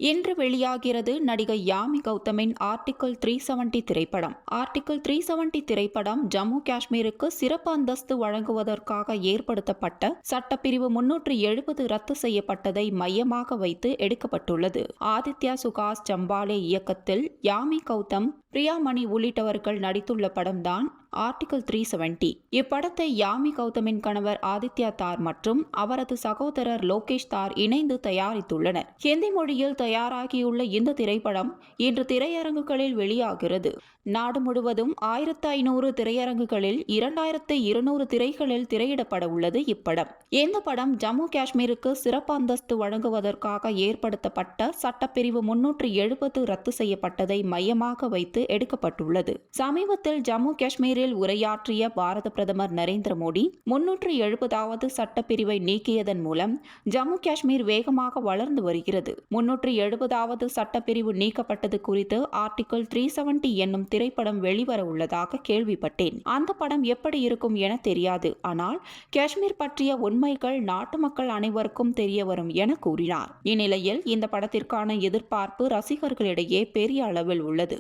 இன்று வெளியாகிறது நடிகை யாமி கௌதமின் ஆர்டிகிள் 370 திரைப்படம். ஆர்டிகிள் 370 திரைப்படம் ஜம்மு காஷ்மீருக்கு சிறப்பு அந்தஸ்து வழங்குவதற்காக ஏற்படுத்தப்பட்ட சட்டப்பிரிவு 370 ரத்து செய்யப்பட்டதை மையமாக வைத்து எடுக்கப்பட்டுள்ளது. ஆதித்யா சுகாஸ் ஜம்பாலே இயக்கத்தில் யாமி கௌதம், பிரியாமணி உள்ளிட்டவர்கள் நடித்துள்ள படம்தான் ஆர்டிகிள் 370. இப்படத்தை யாமி கௌதமின் கணவர் ஆதித்யா தார் மற்றும் அவரது சகோதரர் லோகேஷ் தார் இணைந்து தயாரித்துள்ளனர். ஹிந்தி மொழியில் தயாராகியுள்ள இந்த திரைப்படம் இன்று திரையரங்குகளில் வெளியாகிறது. நாடு முழுவதும் 1500 திரையரங்குகளில் 2200 திரைகளில் திரையிடப்பட உள்ளது இப்படம். இந்த படம் ஜம்மு காஷ்மீருக்கு சிறப்பு அந்தஸ்து வழங்குவதற்காக ஏற்படுத்தப்பட்ட சட்டப்பிரிவு 370 ரத்து செய்யப்பட்டதை மையமாக வைத்து எடுக்கப்பட்டுள்ளது. சமீபத்தில் ஜம்மு காஷ்மீரில் உரையாற்றிய பாரத பிரதமர் நரேந்திர மோடி 370வது சட்டப்பிரிவை நீக்கியதன் மூலம் ஜம்மு காஷ்மீர் வேகமாக வளர்ந்து வருகிறது. 370வது சட்டப்பிரிவு நீக்கப்பட்டது குறித்து ஆர்டிகிள் 370 என்னும் திரைப்படம் வெளிவர உள்ளதாக கேள்விப்பட்டேன். அந்த படம் எப்படி இருக்கும் என தெரியாது. ஆனால் காஷ்மீர் பற்றிய உண்மைகள் நாட்டு மக்கள் அனைவருக்கும் தெரிய வரும் என கூறினார். இந்நிலையில் இந்த படத்திற்கான எதிர்பார்ப்பு ரசிகர்களிடையே பெரிய அளவில் உள்ளது.